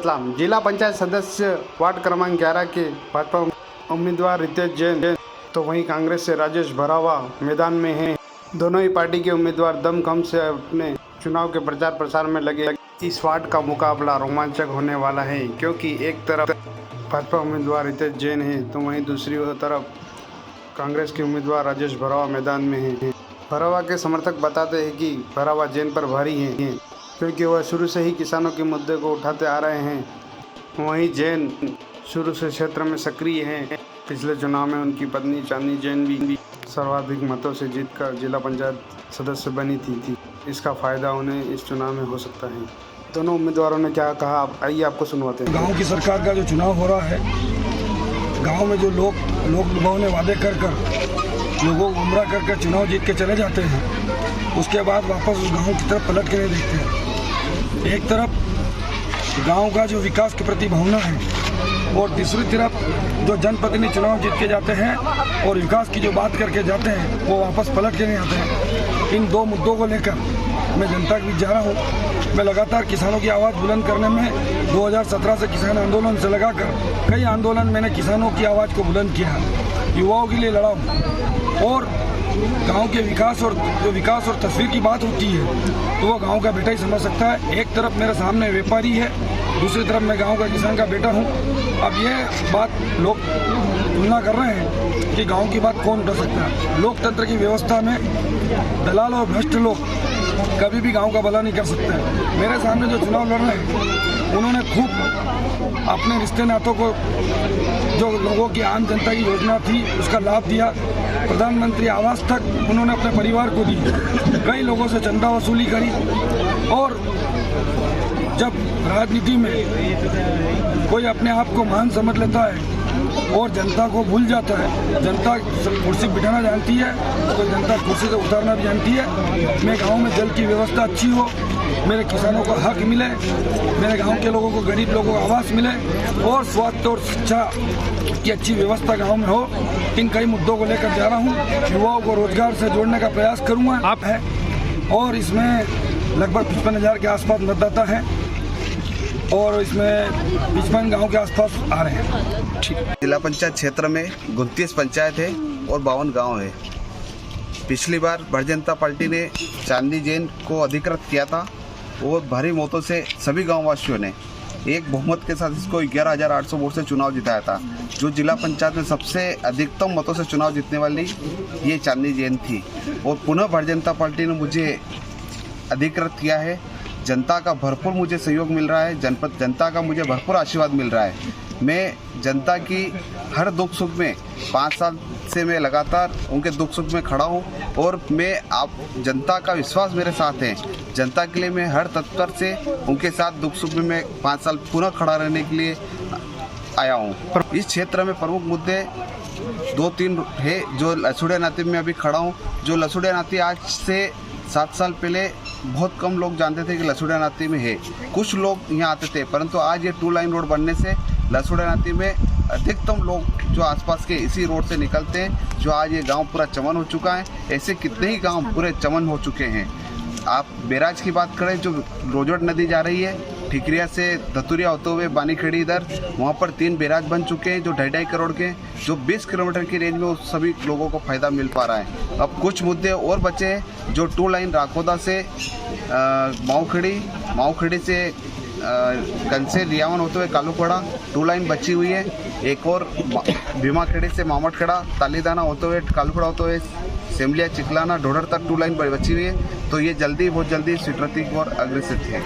रतलाम जिला पंचायत सदस्य वार्ड क्रमांक 11 के भाजपा उम्मीदवार रितेश जैन तो वहीं कांग्रेस से राजेश भरावा मैदान में हैं। दोनों ही पार्टी के उम्मीदवार दमखम से अपने चुनाव के प्रचार प्रसार में लगे। इस वार्ड का मुकाबला रोमांचक होने वाला है, क्योंकि एक तरफ भाजपा उम्मीदवार रितेश जैन है तो वहीं दूसरी तरफ कांग्रेस के उम्मीदवार राजेश भरावा मैदान में हैं। भरावा के समर्थक बताते हैं कि भरावा जैन पर भारी हैं, क्योंकि वह शुरू से ही किसानों के मुद्दे को उठाते आ रहे हैं। वहीं जैन शुरू से क्षेत्र में सक्रिय हैं। पिछले चुनाव में उनकी पत्नी चांदनी जैन भी सर्वाधिक मतों से जीतकर जिला पंचायत सदस्य बनी थी। इसका फायदा उन्हें इस चुनाव में हो सकता है। दोनों उम्मीदवारों ने क्या कहा, आइए आपको सुनवाते हैं। गांव की सरकार का जो चुनाव हो रहा है, गांव में जो लोग लुभावने वादे कर लोगों को गुमराह कर चुनाव जीत के चले जाते हैं, उसके बाद वापस उस गांव की तरफ पलट के नहीं देखते हैं। एक तरफ गांव का जो विकास के प्रति भावना है और दूसरी तरफ जो जनप्रतिनिधि चुनाव जीत के जाते हैं और विकास की जो बात करके जाते हैं वो वापस पलट के नहीं आते हैं। इन दो मुद्दों को लेकर मैं जनता के बीच जा रहा हूँ। मैं लगातार किसानों की आवाज़ बुलंद करने में 2017 से किसान आंदोलन से लगाकर कई आंदोलन मैंने किसानों की आवाज़ को बुलंद किया, युवाओं के लिए लड़ा हूँ। और गांव के विकास और तस्वीर की बात होती है तो वो गांव का बेटा ही समझ सकता है। एक तरफ मेरे सामने व्यापारी है, दूसरी तरफ मैं गांव का किसान का बेटा हूं। अब ये बात लोग तुलना कर रहे हैं कि गांव की बात कौन उठा सकता है। लोकतंत्र की व्यवस्था में दलाल और भ्रष्ट लोग कभी भी गांव का भला नहीं कर सकते। मेरे सामने जो चुनाव लड़ रहे हैं उन्होंने खूब अपने रिश्ते नातों को, जो लोगों की आम जनता की योजना थी उसका लाभ दिया। प्रधानमंत्री आवास तक उन्होंने अपने परिवार को दी। कई लोगों से चंदा वसूली करी। और जब राजनीति में कोई अपने आप को महान समझ लेता है और जनता को भूल जाता है, जनता कुर्सी बिठाना जानती है तो जनता कुर्सी से उतारना भी जानती है। मैं गांव में जल की व्यवस्था अच्छी हो, मेरे किसानों को हक मिले, मेरे गांव के लोगों को, गरीब लोगों को आवास मिले और स्वास्थ्य और शिक्षा की अच्छी व्यवस्था गांव में हो। इन कई मुद्दों को लेकर जा रहा हूं। युवाओं को रोजगार से जोड़ने का प्रयास करूंगा आप है। और इसमें लगभग 55,000 के आसपास मतदाता हैं और इसमें 55 गाँव के आसपास आ रहे हैं। जिला पंचायत क्षेत्र में 29 पंचायत है और 52 गांव है। पिछली बार भारतीय जनता पार्टी ने चांदनी जैन को अधिकृत किया था और भारी मतों से सभी गांववासियों ने एक बहुमत के साथ इसको 11,800 वोट से चुनाव जिताया था। जो जिला पंचायत में सबसे अधिकतम मतों से चुनाव जीतने वाली ये चांदनी जैन थी। और पुनः भारतीय जनता पार्टी ने मुझे अधिकृत किया है। जनता का भरपूर मुझे सहयोग मिल रहा है, जनता का मुझे भरपूर आशीर्वाद मिल रहा है। मैं जनता की हर दुख सुख में 5 साल से मैं लगातार उनके दुख सुख में खड़ा हूं और मैं आप जनता का विश्वास मेरे साथ है। जनता के लिए मैं हर तत्पर से उनके साथ दुख सुख में मैं 5 साल पुनः खड़ा रहने के लिए आया हूं। इस क्षेत्र में प्रमुख मुद्दे 2-3 है। जो लसुड़िया नाती में अभी खड़ा हूं, जो लसुड़िया नाती आज से 7 साल पहले बहुत कम लोग जानते थे कि लसुड़िया नाती में है। कुछ लोग यहाँ आते थे, परंतु आज ये 2 लाइन रोड बनने से लसुड़िया नाती में अधिकतम लोग जो आसपास के इसी रोड से निकलते हैं। जो आज ये गांव पूरा चमन हो चुका है। ऐसे कितने ही गांव पूरे चमन हो चुके हैं। आप बैराज की बात करें, जो रोजोट नदी जा रही है ठिकरिया से धतुरिया होते हुए बानीखेड़ी इधर, वहाँ पर 3 बैराज बन चुके हैं जो 2.5 करोड़ के, जो 20 किलोमीटर की रेंज में उस सभी लोगों को फ़ायदा मिल पा रहा है। अब कुछ मुद्दे और बचे हैं। जो 2 लाइन राकोदा से माऊखेड़ी से कंसे रियावन होते हुए कालूखड़ा 2 लाइन बची हुई है। एक और भीमाखेड़ी से मामटखेड़ा तालीदाना होते हुए कालूखड़ा होते हुए सेमलिया चिकलाना ढोडर तक 2 लाइन बची हुई है। तो ये बहुत जल्दी स्वीकृति और अग्रसर है।